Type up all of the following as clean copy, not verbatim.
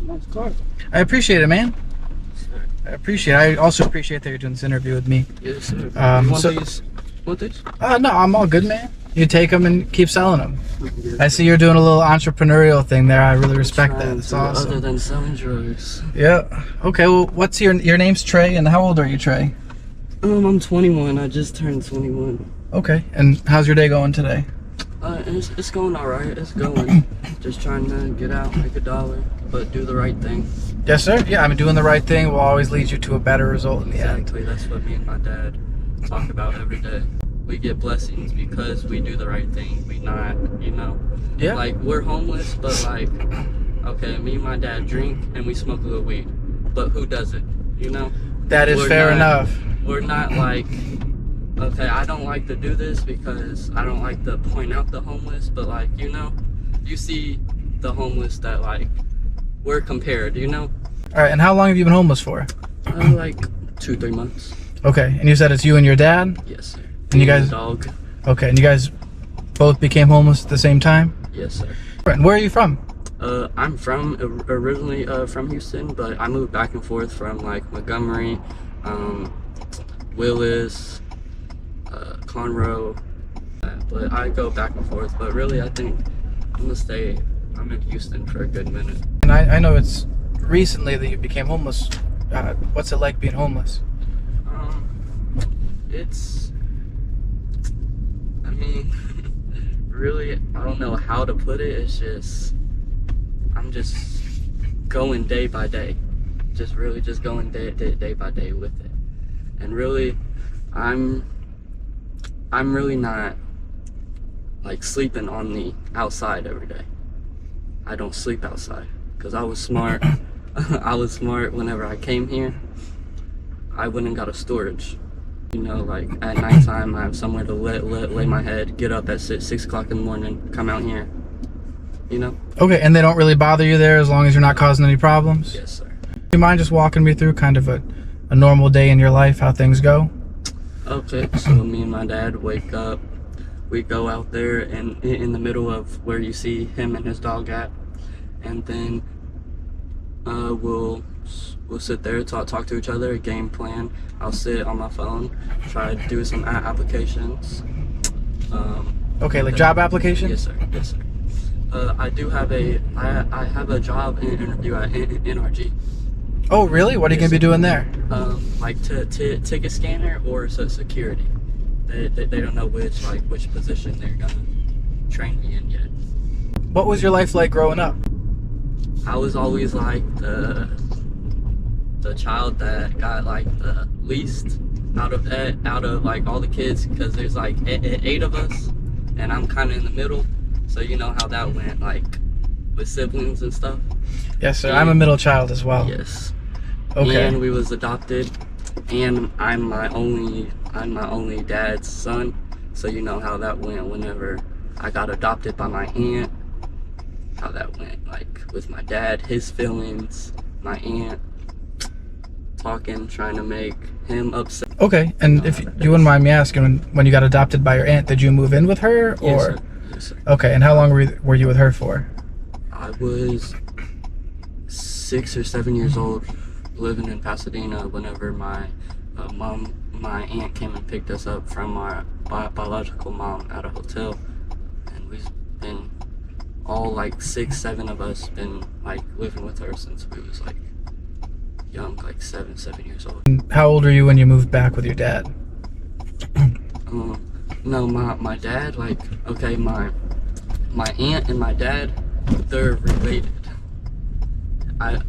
Nice car. I appreciate it, man. Sir. I also appreciate that you're doing this interview with me. Yes, sir. You want So, these? Want these? no, I'm all good, man. You take them and keep selling them. Yes, I see you're doing a little entrepreneurial thing there. I really respect that. It's awesome. Other than selling drugs. Yeah. Okay. Well, what's your name's Trae, and how old are you, Trae? I'm 21. I just turned 21. Okay. And how's your day going today? It's going all right. It's going. Just trying to get out, make $1, but do the right thing. Yes, sir. Yeah, I mean, doing the right thing will always lead you to a better result in the end. Exactly. That's what me and my dad talk about every day. We get blessings because we do the right thing. We not, Yeah. like we're homeless, but like, okay, me and my dad drink and we smoke a little weed, but who doesn't? That is fair enough. We're not like, okay, I don't like to do this because I don't like to point out the homeless, but like, you see the homeless that like, we're compared, All right, and how long have you been homeless for? Like 2-3 months. Okay, and you said it's you and your dad? Yes, sir. And you guys, dog. okay, and you guys both became homeless at the same time? Yes, sir. And where are you from? I'm originally from Houston, but I moved back and forth from like Montgomery, Willis, Conroe, but I go back and forth. But really, I think I'm in Houston for a good minute. And I know it's recently that you became homeless. What's it like being homeless? I mean, really, I don't know how to put it. It's just, I'm just going day by day. Just really just going day by day with it. And really, I'm really not like sleeping on the outside every day. I don't sleep outside because I was smart. I was smart whenever I came here. I went and got a storage. Like at nighttime, I have somewhere to lay my head, get up at 6 o'clock in the morning, come out here, Okay, and they don't really bother you there as long as you're not causing any problems? Yes, sir. Do you mind just walking me through kind of a normal day in your life, how things go? Okay, so me and my dad wake up, we go out there and in the middle of where you see him and his dog at, and then we'll sit there, talk to each other, game plan. I'll sit on my phone, try to do some applications. Okay, like job applications? Yes, sir. Yes, sir. I do have I have a job interview at NRG. Oh, really? What are you going to be doing there? Like ticket scanner or security. They don't know which position they're gonna train me in yet. What was your life like growing up? I was always like the child that got like the least out of like all the kids, because there's like 8 of us and I'm kind of in the middle, so you know how that went, like with siblings and stuff. Yes, sir. I'm a middle child as well. Yes. Okay. And we was adopted, and I'm my only dad's son, so you know how that went whenever I got adopted by my aunt, how that went, like with my dad, his feelings, my aunt talking, trying to make him upset. Okay, and if you wouldn't mind me asking, when you got adopted by your aunt, did you move in with her, or? Yes, sir. Yes, sir. Okay, and how long were you with her for? I was 6 or 7 years old, living in Pasadena whenever my aunt came and picked us up from our biological mom at a hotel, and we've been all like 6-7 of us been like living with her since we was like young, like 7 years old. And how old were you when you moved back with your dad? No, my dad, like, okay, my aunt and my dad, they're related.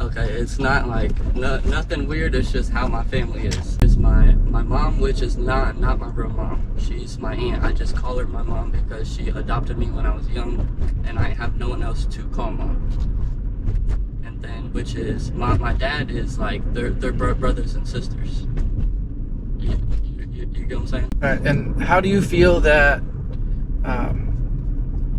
Okay, it's not like nothing weird. It's just how my family is. It's my mom, which is not my real mom. She's my aunt. I just call her my mom because she adopted me when I was young, and I have no one else to call mom. And then, which is my dad is like they're brothers and sisters. You get what I'm saying? All right, and how do you feel that,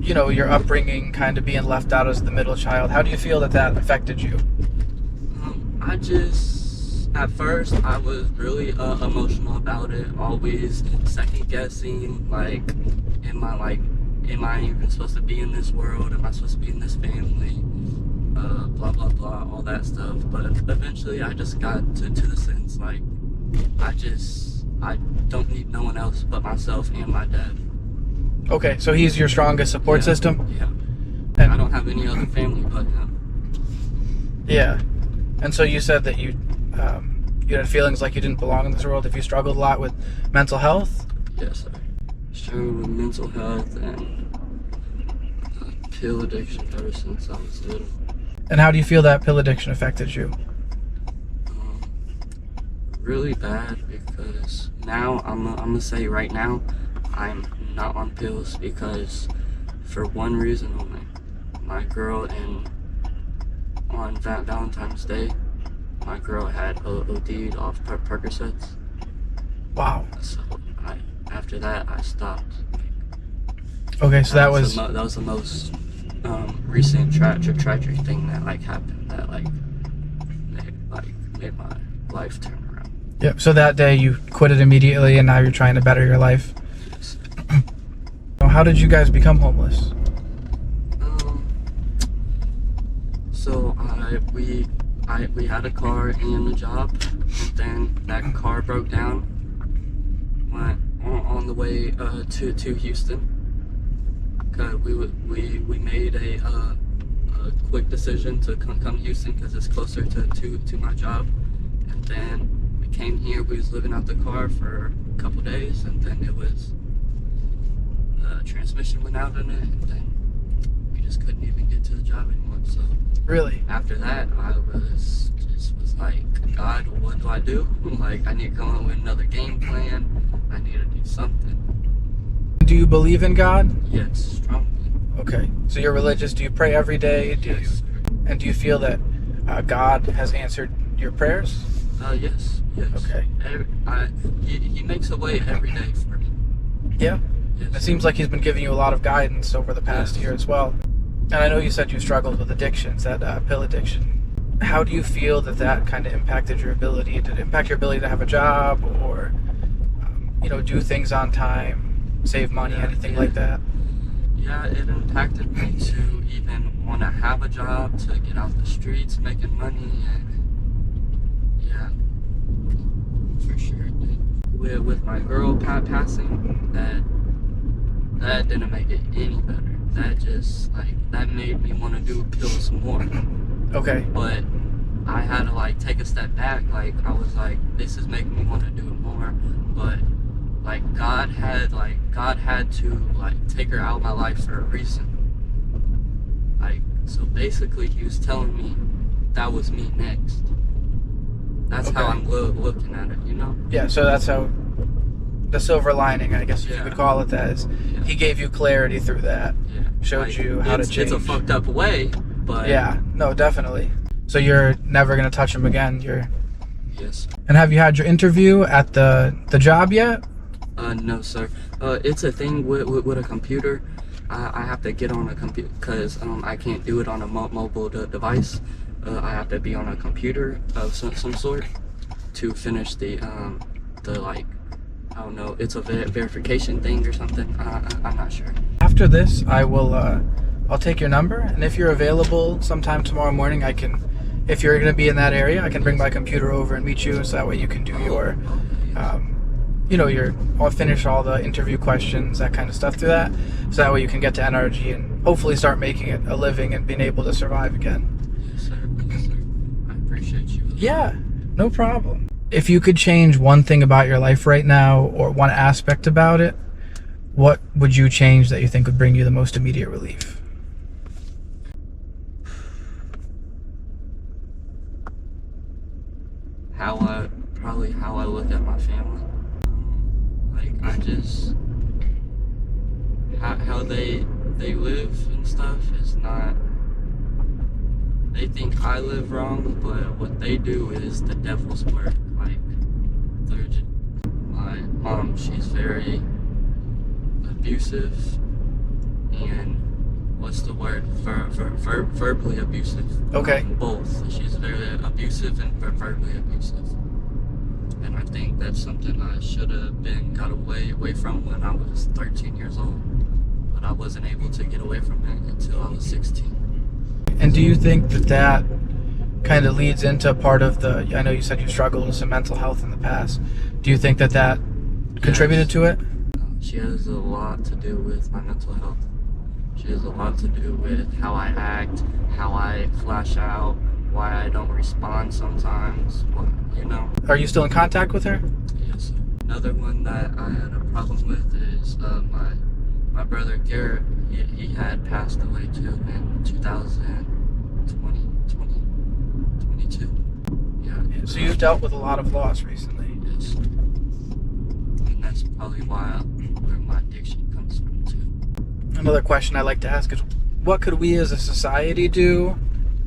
your upbringing, kind of being left out as the middle child, how do you feel that affected you? At first, I was really emotional about it, always second guessing, like, am I even supposed to be in this world? Am I supposed to be in this family? Blah, blah, blah. all that stuff. But eventually, I just got to the sense like I don't need no one else but myself and my dad. Okay, so he's your strongest support Yeah. system? Yeah. And I don't have any other family but him. yeah. And so you said that you had feelings like you didn't belong in this world. If you struggled a lot with mental health? Yes, sir. Struggled with mental health and pill addiction ever since I was little. And how do you feel that pill addiction affected you? Really bad, because now I'm gonna say right now I'm not on pills, because for one reason only. My girl on Valentine's Day, my girl had OD'd off Percocets. Wow. So after that I stopped. Okay, so that was that was the most recent tragic thing that like happened, that made my life turn around. Yep. So that day you quit it immediately, and now you're trying to better your life. Yes. How did you guys become homeless? So we had a car and a job, and then that car broke down. Went on the way to Houston. Cause we made a quick decision to come to Houston because it's closer to my job, and then we came here. We was living out the car for a couple days, and then it was transmission went out in it, and then we just couldn't even get to the job anymore. So Really? after that, I was like, God, what do I do? Like, I need to come up with another game plan. I need to do something. Do you believe in God? Yes, strongly. Okay. So you're religious. Do you pray every day? Yes. And do you feel that God has answered your prayers? Yes. Okay. He makes a way every day for me. Yeah. Yes. It seems like he's been giving you a lot of guidance over the past year as well. And I know you said you struggled with addictions, that pill addiction. How do you feel that kind of impacted your ability? Did it impact your ability to have a job, or do things on time, save money, anything like that? Yeah, it impacted me to even want to have a job, to get out the streets making money, and yeah, for sure. With my girl passing, that didn't make it any better. That just that made me want to do pills more. Okay. But I had to take a step back. I was like, this is making me want to do it more. But God had to take her out of my life for a reason. So basically he was telling me that was me next. That's how I'm looking at it, Yeah, so that's how the silver lining, I guess you could call it, that is he gave you clarity through that. Yeah. Showed you how to change. It's a fucked up way, but yeah, no, definitely. So you're never gonna touch him again. Yes. And have you had your interview at the job yet? No, sir. It's a thing with a computer. I have to get on a computer because I can't do it on a mobile device. I have to be on a computer of some sort to finish the I don't know. It's a verification thing or something. I'm not sure. After this, I'll take your number, and if you're available sometime tomorrow morning, if you're gonna be in that area, I can bring my computer over and meet you, so that way you can do I'll finish all the interview questions, that kind of stuff through that, so that way you can get to NRG and hopefully start making it a living and being able to survive again. Yes, sir. Yes, sir. I appreciate you. Yeah, no problem. If you could change one thing about your life right now, or one aspect about it, what would you change that you think would bring you the most immediate relief? How I look at my family. How they live and stuff is not. They think I live wrong, but what they do is the devil's work. My mom, she's very abusive, and what's the word? Verbally abusive. Okay. Both. She's very abusive and verbally abusive. And I think that's something I should have got away from when I was 13 years old. But I wasn't able to get away from it until I was 16. And do you think that kind of leads into part of the, I know you said you struggled with some mental health in the past. Do you think that that contributed to it? She has a lot to do with my mental health. She has a lot to do with how I act, how I flash out, why I don't respond sometimes, you know. Are you still in contact with her? Yes, sir. Another one that I had a problem with is my brother Garrett. He had passed away too in 2022. Yeah. So you've dealt with a lot of loss recently. Yes. And that's probably where my addiction comes from too. Another question I like to ask is, what could we as a society do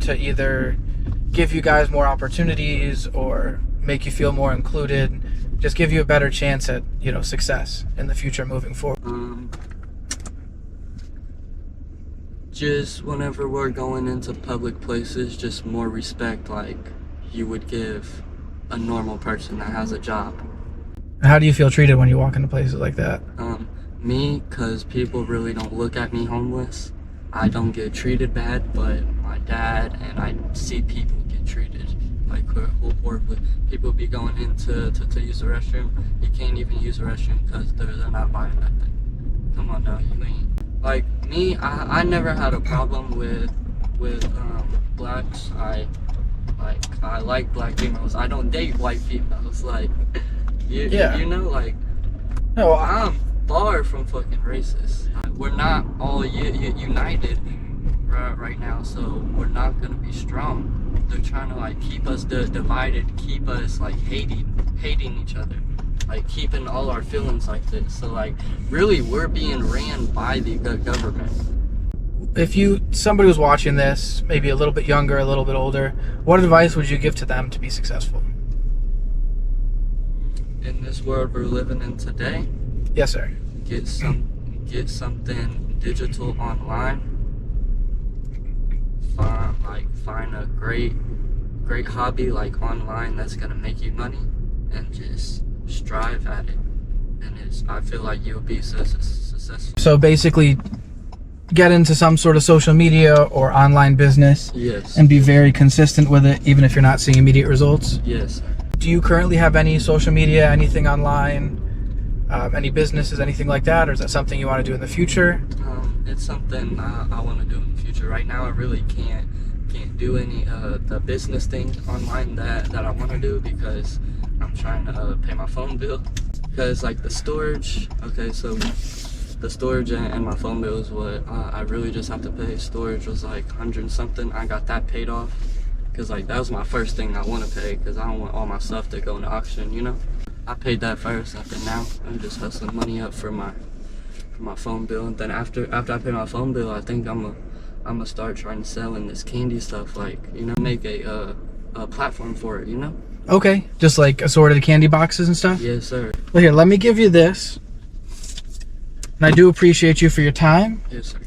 to either give you guys more opportunities or make you feel more included, just give you a better chance at, you know, success in the future moving forward? Just whenever we're going into public places, just more respect like you would give a normal person that has a job. How do you feel treated when you walk into places like that? Me, because people really don't look at me homeless. I don't get treated bad, but my dad and I see people get treated like horribly. People be going in to use the restroom. You can't even use the restroom because they're not buying nothing. Come on now, you ain't. Like me, I never had a problem with blacks. I like black females. I don't date white females. Like you know, like No, I'm far from fucking racist. We're not all united right now, so we're not gonna be strong. They're trying to like keep us divided, keep us like hating each other, like keeping all our feelings like this. So like really we're being ran by the government. if somebody was watching this, maybe a little bit younger, a little bit older, what advice would you give to them to be successful? In this world we're living in today, Yes, sir. get something digital online. Find a great hobby like online that's gonna make you money, and just strive at it. And I feel like you'll be successful. So basically, get into some sort of social media or online business. Yes. And be very consistent with it, even if you're not seeing immediate results. Yes. Do you currently have any social media, anything online, any businesses, anything like that, or is that something you want to do in the future? It's something I want to do in the future. Right now, I really can't do any the business thing online that I want to do because I'm trying to pay my phone bill. Because like the storage, okay, so the storage and my phone bill is what I really just have to pay. Storage was like 100 and something. I got that paid off because like that was my first thing I want to pay because I don't want all my stuff to go into auction, you know. I paid that first, and then now I'm just hustling money up for my phone bill. And then after I pay my phone bill, I think I'm gonna start trying to sell in this candy stuff, like, you know, make a platform for it, you know. Okay, just like assorted candy boxes and stuff? Yes, sir. Well, here, let me give you this. And I do appreciate you for your time. Yes, sir.